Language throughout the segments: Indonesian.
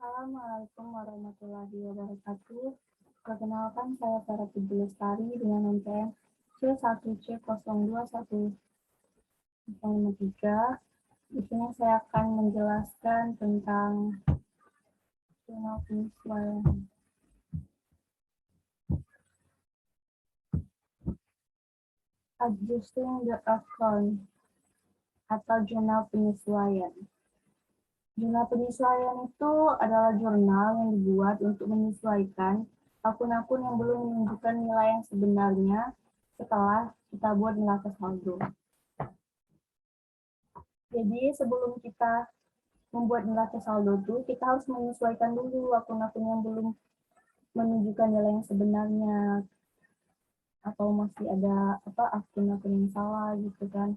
Assalamualaikum warahmatullahi wabarakatuh. Perkenalkan saya Sarah Tibu Lestari dengan NPM C1C021053. Di sini saya akan menjelaskan tentang jurnal penyesuaian. Adjusting the account atau jurnal penyesuaian. Jurnal penyesuaian itu adalah jurnal yang dibuat untuk menyesuaikan akun-akun yang belum menunjukkan nilai yang sebenarnya setelah kita buat neraca saldo. Jadi sebelum kita membuat neraca saldo itu, kita harus menyesuaikan dulu akun-akun yang belum menunjukkan nilai yang sebenarnya, atau masih ada akun-akun yang salah gitu kan.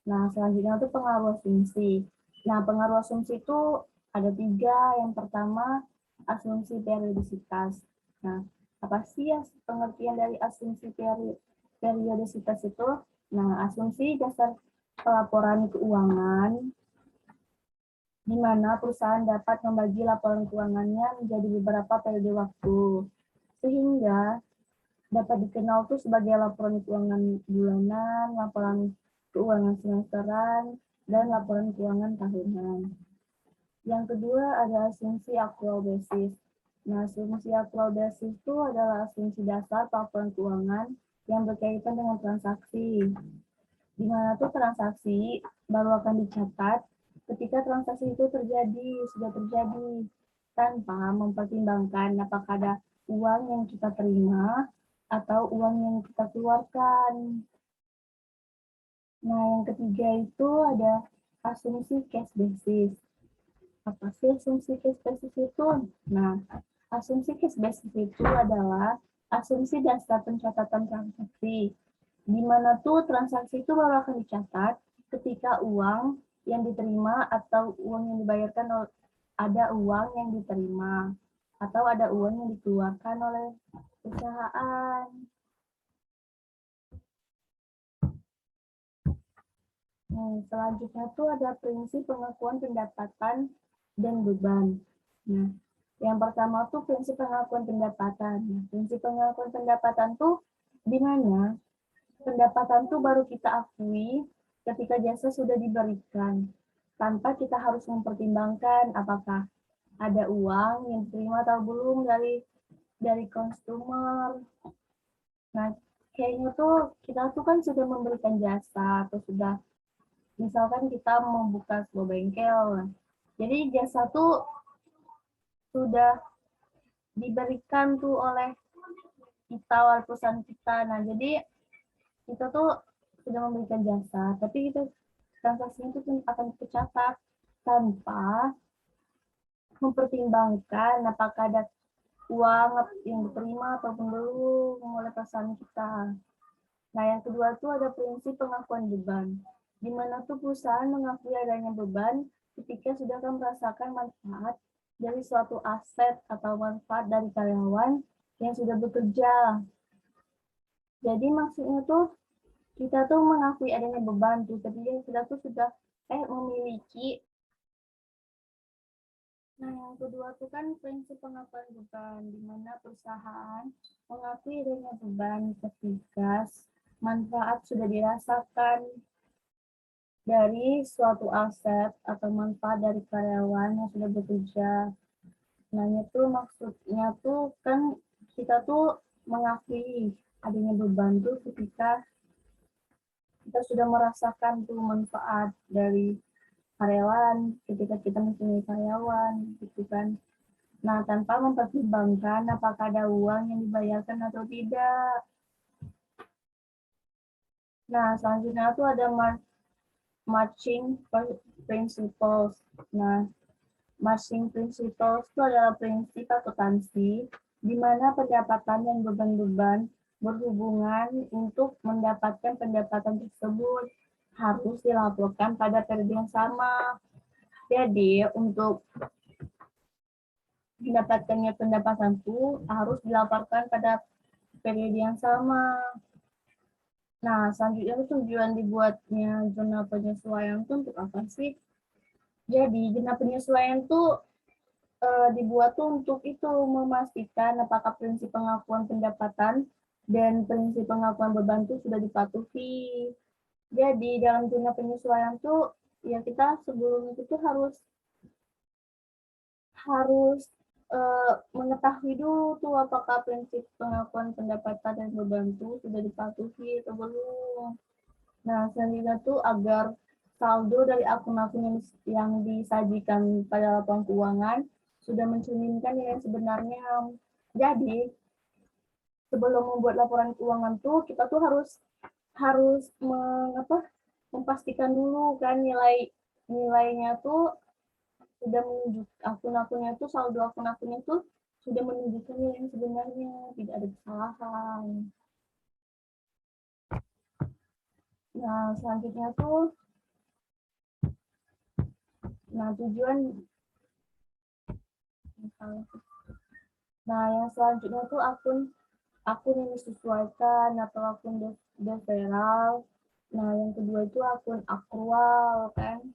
Nah, selanjutnya itu pengaruh asumsi. Nah, pengaruh asumsi itu ada 3. Yang pertama, asumsi periodisitas. Nah, apa sih pengertian dari asumsi periodisitas itu? Nah, asumsi dasar pelaporan keuangan, di mana perusahaan dapat membagi laporan keuangannya menjadi beberapa periode waktu, sehingga dapat dikenal tuh sebagai laporan keuangan bulanan, laporan keuangan semesteran, dan laporan keuangan tahunan. Yang kedua ada asumsi accrual basis. Nah, asumsi accrual basis itu adalah asumsi dasar laporan keuangan yang berkaitan dengan transaksi. Di mana tuh transaksi baru akan dicatat ketika transaksi itu sudah terjadi, tanpa mempertimbangkan apakah ada uang yang kita terima atau uang yang kita keluarkan. Nah, yang ketiga itu ada asumsi cash basis. Apa sih asumsi cash basis itu? Nah, asumsi cash basis itu adalah asumsi dasar pencatatan transaksi, di mana tuh transaksi itu baru akan dicatat ketika uang yang diterima atau uang yang dibayarkan, ada uang yang diterima atau ada uang yang dikeluarkan oleh perusahaan. Selanjutnya tuh ada prinsip pengakuan pendapatan dan beban. Nah, yang pertama tuh prinsip pengakuan pendapatan. Nah, prinsip pengakuan pendapatan tuh di mana pendapatan tuh baru kita akui ketika jasa sudah diberikan, tanpa kita harus mempertimbangkan apakah ada uang yang diterima atau belum dari konsumer. Nah, kayaknya tuh kita tuh kan sudah memberikan jasa atau sudah, misalkan kita membuka sebuah bengkel. Jadi jasa tuh sudah diberikan tuh oleh kita, oleh perusahaan kita. Nah, jadi kita tuh sudah memberikan jasa, tapi itu transaksinya itu akan tercatat tanpa mempertimbangkan apakah ada uang yang diterima ataupun belum oleh perusahaan kita. Nah, yang kedua itu ada prinsip pengakuan beban, di mana tuh perusahaan mengakui adanya beban ketika sudah merasakan manfaat dari suatu aset atau manfaat dari karyawan yang sudah bekerja. Jadi maksudnya tuh kita tuh mengakui adanya beban tuh ketika kita tuh sudah memiliki. Nah, yang kedua tuh kan prinsip pengakuan beban, di mana perusahaan mengakui adanya beban ketika manfaat sudah dirasakan dari suatu aset atau manfaat dari karyawan yang sudah bekerja. Nah, itu maksudnya tuh kan kita tuh mengakui adanya beban tuh ketika kita sudah merasakan tuh manfaat dari karyawan, ketika kita mempunyai karyawan, gitu kan. Nah, tanpa mempertimbangkan apakah ada uang yang dibayarkan atau tidak. Nah, selanjutnya tuh ada matching principles. Nah, matching principles itu adalah prinsip akuntansi di mana pendapatan dan beban-beban berhubungan untuk mendapatkan pendapatan tersebut harus dilaporkan pada periode yang sama. Jadi, untuk mendapatkannya pendapatan itu harus dilaporkan pada periode yang sama. Nah, selanjutnya tujuan dibuatnya jurnal penyesuaian itu untuk apa sih? Jadi, jurnal penyesuaian itu dibuat tuh untuk itu memastikan apakah prinsip pengakuan pendapatan dan prinsip pengakuan beban itu sudah dipatuhi. Jadi dalam zona penyesuaian tuh ya kita sebelum itu tuh harus harus mengetahui dulu tuh apakah prinsip pengakuan pendapatan dan beban itu sudah dipatuhi atau belum. Nah, selanjutnya tuh agar saldo dari akun-akun yang disajikan pada laporan keuangan sudah mencerminkan nilai sebenarnya. Jadi, sebelum membuat laporan keuangan tuh kita tuh harus harus memastikan dulu kan nilainya tuh sudah menunjuk akun-akunnya tuh saldo akun-akunnya tuh sudah menunjukkan nilai yang sebenarnya, tidak ada kesalahan. Nah, selanjutnya tuh tujuan yang selanjutnya tuh akun yang disesuaikan atau akun deferral. Nah, yang kedua itu akun akrual kan.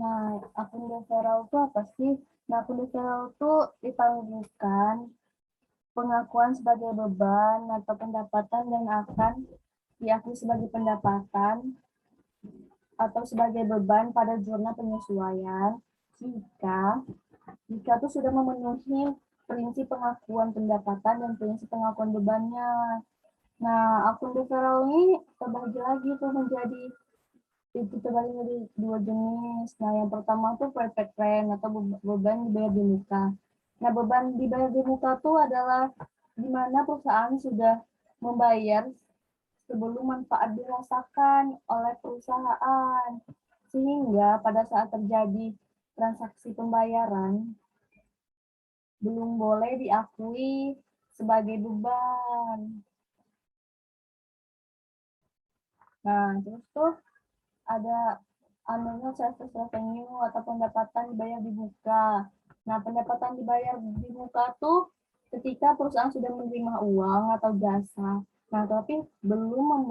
Nah, akun deferral itu apa sih? Nah, akun deferral itu ditangguhkan pengakuan sebagai beban atau pendapatan yang akan diakui sebagai pendapatan atau sebagai beban pada zona penyesuaian jika itu sudah memenuhi prinsip pengakuan pendapatan dan prinsip pengakuan bebannya. Nah, akun deferral ini terbagi lagi tuh menjadi dua jenis. Nah, yang pertama tuh perfect rent atau beban dibayar di muka. Nah, beban dibayar di muka tuh adalah di mana perusahaan sudah membayar sebelum manfaat dirasakan oleh perusahaan. Sehingga pada saat terjadi transaksi pembayaran, belum boleh diakui sebagai beban. Nah, terus tuh ada service revenue atau pendapatan dibayar di muka. Nah, pendapatan dibayar di muka tuh ketika perusahaan sudah menerima uang atau jasa. Nah, tapi belum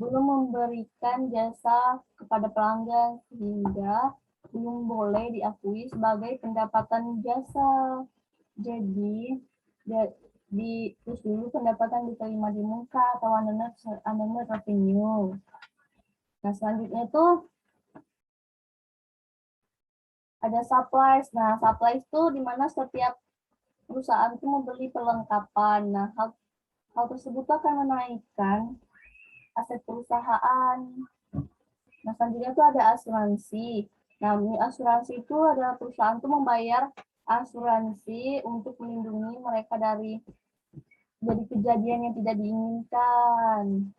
memberikan jasa kepada pelanggan sehingga belum boleh diakui sebagai pendapatan jasa. Jadi terus dulu pendapatan diterima di muka atau unearned revenue. Nah, selanjutnya itu ada supplies. Nah, supplies itu di mana setiap perusahaan itu membeli perlengkapan. Nah, hal tersebut akan menaikkan aset perusahaan. Nah, selanjutnya itu ada asuransi. Nah, asuransi itu adalah perusahaan itu membayar asuransi untuk melindungi mereka dari kejadian yang tidak diinginkan.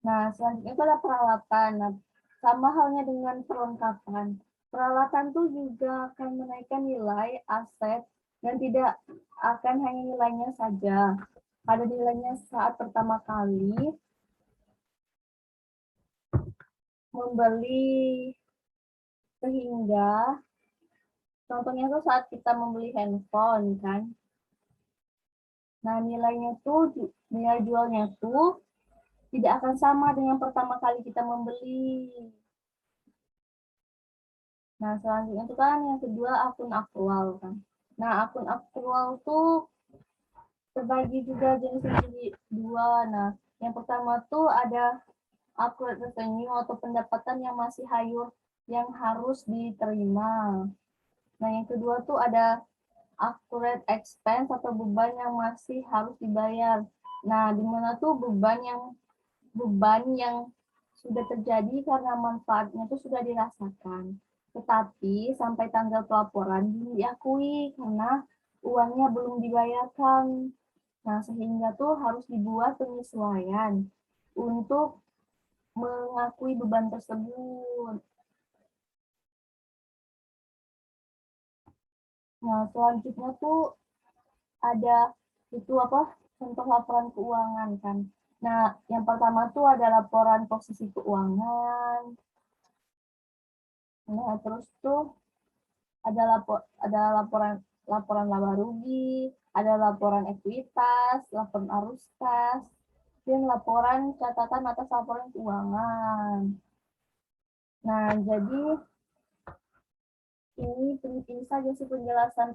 Nah, selanjutnya itu ada peralatan. Nah, sama halnya dengan perlengkapan. Peralatan itu juga akan menaikkan nilai aset dan tidak akan hanya nilainya saja. Pada nilainya saat pertama kali membeli, sehingga contohnya itu saat kita membeli handphone kan. Nah, nilai jualnya tuh tidak akan sama dengan pertama kali kita membeli. Nah, selanjutnya itu kan yang kedua akun aktual kan. Nah, akun aktual tuh terbagi juga jenisnya jadi dua. Nah, yang pertama tuh ada accrued revenue atau pendapatan yang masih yang harus diterima. Nah, yang kedua tuh ada accrued expense atau beban yang masih harus dibayar. Nah, di mana tuh beban yang sudah terjadi karena manfaatnya itu sudah dirasakan. Tetapi sampai tanggal pelaporan diakui karena uangnya belum dibayarkan. Nah, sehingga tuh harus dibuat penyesuaian untuk mengakui beban tersebut. Nah, selanjutnya tuh ada contoh laporan keuangan kan. Nah, yang pertama tuh ada laporan posisi keuangan. Nah, terus tuh ada laporan laba rugi, Ada laporan ekuitas, laporan arus kas, dan laporan catatan atas laporan keuangan. Nah, jadi ini saja sih penjelasan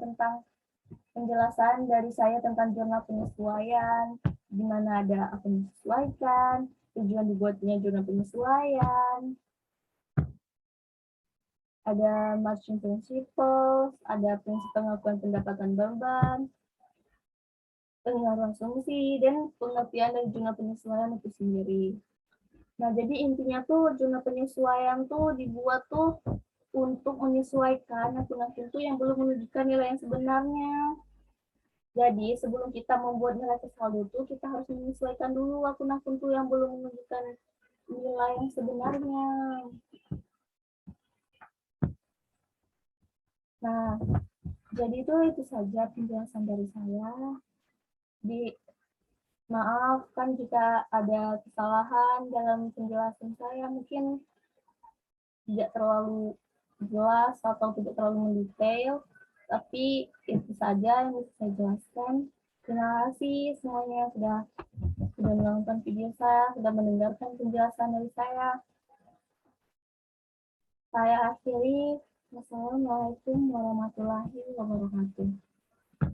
dari saya tentang jurnal penyesuaian, di mana ada apa yang disesuaikan, tujuan dibuatnya jurnal penyesuaian, ada marching principles, ada prinsip pengakuan pendapatan beban, pengaruh asumsi, dan pengertian dari jurnal penyesuaian itu sendiri. Nah, jadi intinya tuh jurnal penyesuaian tuh dibuat tuh untuk menyesuaikan akun-akun tuh yang belum menunjukkan nilai yang sebenarnya. Jadi sebelum kita membuat neraca saldo itu kita harus menyesuaikan dulu akun-akun tuh yang belum menunjukkan nilai yang sebenarnya. Nah, jadi itu saja penjelasan dari saya. Maaf kan jika ada kesalahan dalam penjelasan saya, mungkin tidak terlalu jelas atau tidak terlalu mendetail, tapi itu saja yang bisa saya jelaskan. Terima kasih semuanya yang sudah menonton video saya, sudah mendengarkan penjelasan dari saya. Saya akhiri. Wassalamualaikum warahmatullahi wabarakatuh.